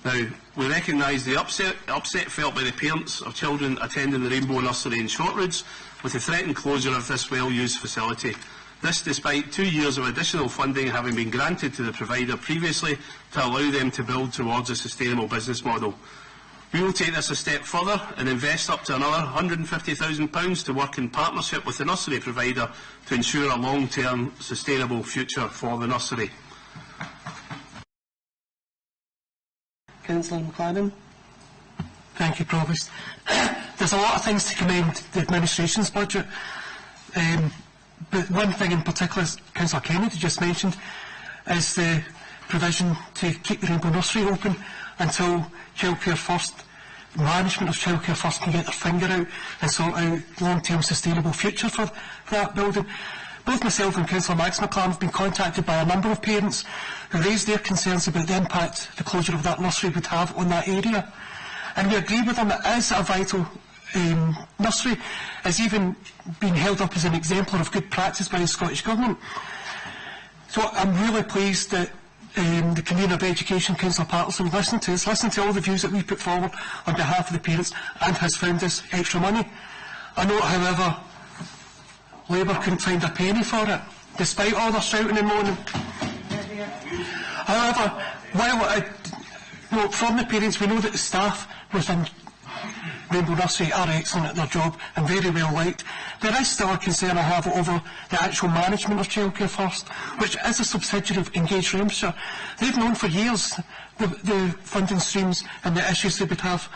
Now, we recognise the upset felt by the parents of children attending the Rainbow Nursery in Shortridge with the threatened closure of this well-used facility. This despite 2 years of additional funding having been granted to the provider previously to allow them to build towards a sustainable business model. We will take this a step further and invest up to another £150,000 to work in partnership with the nursery provider to ensure a long-term sustainable future for the nursery. Councillor McLaren. Thank you, Provost. There's a lot of things to commend the administration's budget, but one thing in particular, as Councillor Kennedy just mentioned, is the provision to keep the Rainbow Nursery open until Childcare First, management of Childcare First can get their finger out and sort out long-term sustainable future for that building. Both myself and Councillor Max McLaren have been contacted by a number of parents who raised their concerns about the impact the closure of that nursery would have on that area. And we agree with them, it is a vital nursery, has even been held up as an exemplar of good practice by the Scottish Government. So I'm really pleased that the Convener of Education, Councillor Patterson, listened to all the views that we put forward on behalf of the parents and has found this extra money. I note, however, Labour couldn't find a penny for it, despite all their shouting and moaning. However, while from the parents, we know that the staff within Rainbow Nursery are excellent at their job and very well liked. There is still a concern I have over the actual management of Childcare First, which is a subsidiary of Engage Renfrewshire. They've known for years the funding streams and the issues they would have,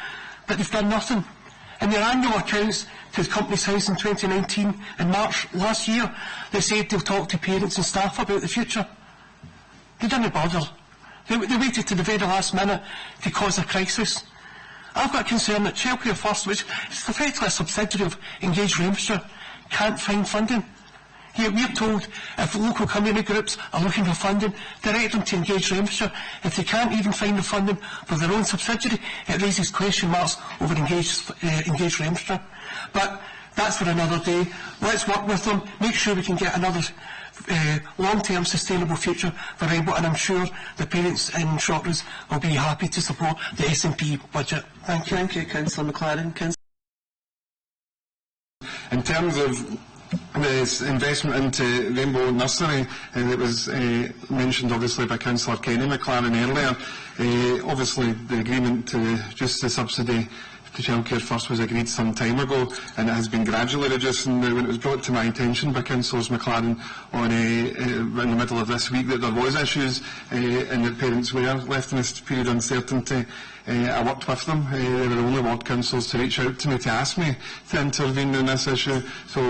but they've done nothing. In their annual accounts to the Company's House in 2019, in March last year, they said they'll talk to parents and staff about the future. They didn't bother. They waited to the very last minute to cause a crisis. I've got a concern that Childcare First, which is effectively a subsidiary of Engage Renfrewshire, can't find funding. Here we're told if local community groups are looking for funding, direct them to Engage Renfrewshire. If they can't even find the funding for their own subsidiary, it raises question marks over Engage Renfrewshire. But that's for another day. Let's work with them, make sure we can get another long-term sustainable future for Rainbow, and I'm sure the parents in Shortridge will be happy to support the SNP budget. Thank you. Thank you, Councillor McLaren. In terms of the investment into Rainbow Nursery that was mentioned obviously by Councillor Kenny McLaren earlier, obviously the agreement to reduce the subsidy to Childcare First was agreed some time ago, and it has been gradually reducing. When it was brought to my attention by Councillors McLaren in the middle of this week that there was issues and that parents were left in this period of uncertainty, I worked with them. They were the only ward councillors to reach out to me to ask me to intervene in this issue. So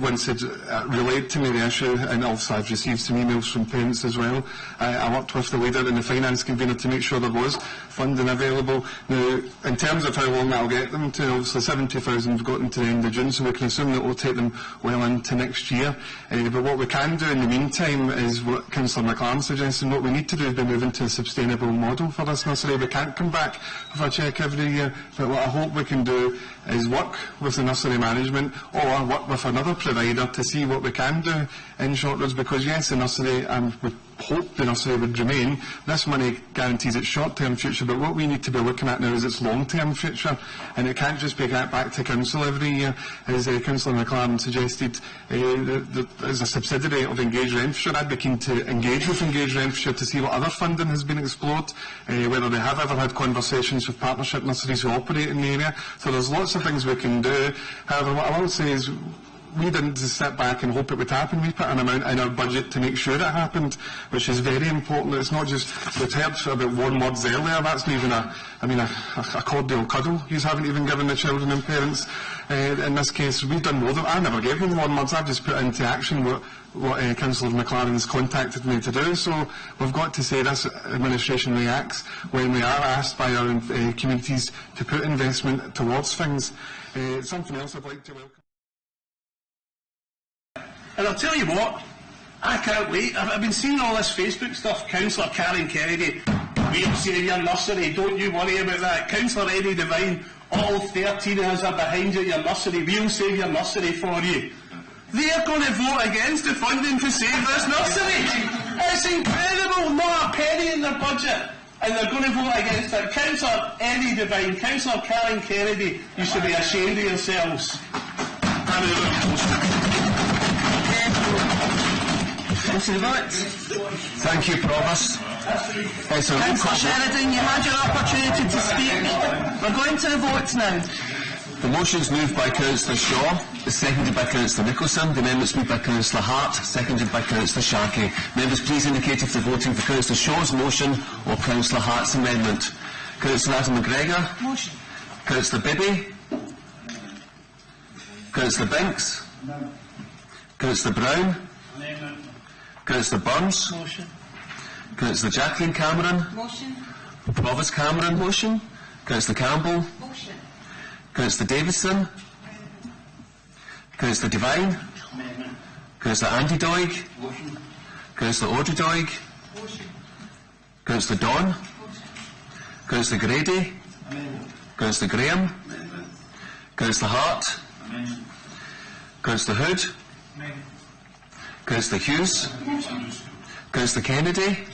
once it relayed to me the issue, and also I've received some emails from parents as well, I worked with the leader and the finance convener to make sure there was funding available. Now, in terms of how long that'll get them to, obviously 70,000 have gotten to the end of June, so we can assume that it will take them well into next year. But what we can do in the meantime is what Councillor McLaren suggested. What we need to do is be moving to a sustainable model for this nursery. We can't come back with a cheque every year, but what I hope we can do is work with the nursery management or work with another provider to see what we can do in Shortridge, because yes, the nursery, and we hope the nursery would remain, this money guarantees its short-term future, but what we need to be looking at now is its long-term future, and it can't just be back to council every year, as Councillor McLaren suggested. As a subsidiary of Engage Renfrewshire, I'd be keen to engage with Engage Renfrewshire to see what other funding has been explored, whether they have ever had conversations with partnership nurseries who operate in the area. So there's lots of things we can do. However, what I will say is we didn't just sit back and hope it would happen. We put an amount in our budget to make sure it happened, which is very important. It's not just, we've heard about warm words earlier, that's not even a cordial cuddle. You haven't even given the children and parents. In this case, we've done more than, I never gave them warm words, I've just put into action what Councillor McLaren has contacted me to do. So we've got to say this administration reacts when we are asked by our communities to put investment towards things. Something else I'd like to welcome. And I'll tell you what, I can't wait. I've been seeing all this Facebook stuff. Councillor Karen Kennedy, we'll save your nursery, don't you worry about that. Councillor Eddie Devine, all 13 of us are behind you, your nursery, we'll save your nursery for you. They're going to vote against the funding to save this nursery. It's incredible, not a penny in their budget. And they're going to vote against it. Councillor Eddie Devine, Councillor Karen Kennedy, you should be ashamed of yourselves. Thank you, Provost. Councillor Sheridan, you had your opportunity to speak. We're going to the vote now. The motion is moved by Councillor Shaw, is seconded by Councillor Nicholson. The amendment is moved by Councillor Hart, seconded by Councillor Sharkey. Members, please indicate if they're voting for Councillor Shaw's motion or Councillor Hart's amendment. Councillor Adam McGregor. Motion. Councillor Bibby. Councillor Binks. No. Councillor Brown. Amendment. Councillor Burns. Motion. Councillor Jacqueline Cameron. Motion. Provost Cameron. Motion. Councillor Campbell. Motion. Councillor Davison. Councillor Devine. Amendment. Councillor Andy Doig. Motion. Councillor Audrey Doig. Motion. Councillor Don. Motion. Councillor Grady. Amendment. Councillor Graham. Amendment. Councillor Hart. Amendment. Councillor Hood. Amendment. Councillor Hughes. Councillor Kennedy. Amendment.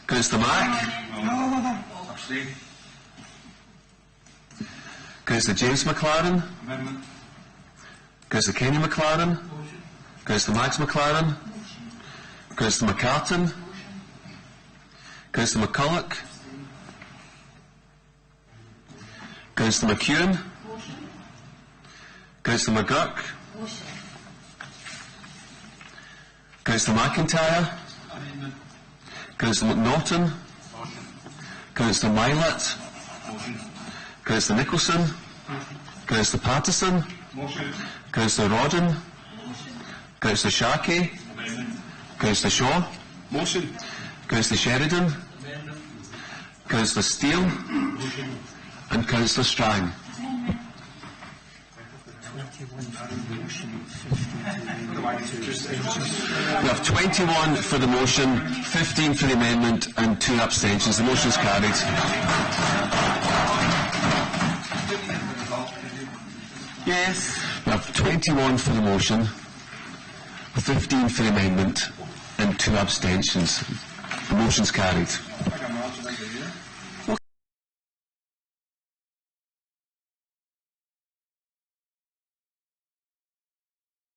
Councillor Mack. Abstain. Councillor James McLaren. Amendment. Councillor Kenny McLaren. Motion. Councillor Max McLaren. Councillor McCartan. Councillor McCulloch. Councillor McEwen. Councillor McGurk. Councillor McIntyre. Amendment. Councillor McNaughton. Motion. Councillor Milet. Motion. Councillor Nicholson. Councillor Patterson. Motion. Councillor Rodden. Councillor Sharkey. Amendment. Councillor Shaw. Motion. Councillor Sheridan. Amendment. Councillor Steele. Motion. And Councillor Strang. We have 21 for the motion, 15 for the amendment and 2 abstentions. The motion is carried. Yes. We have 21 for the motion, 15 for the amendment and 2 abstentions. The motion is carried.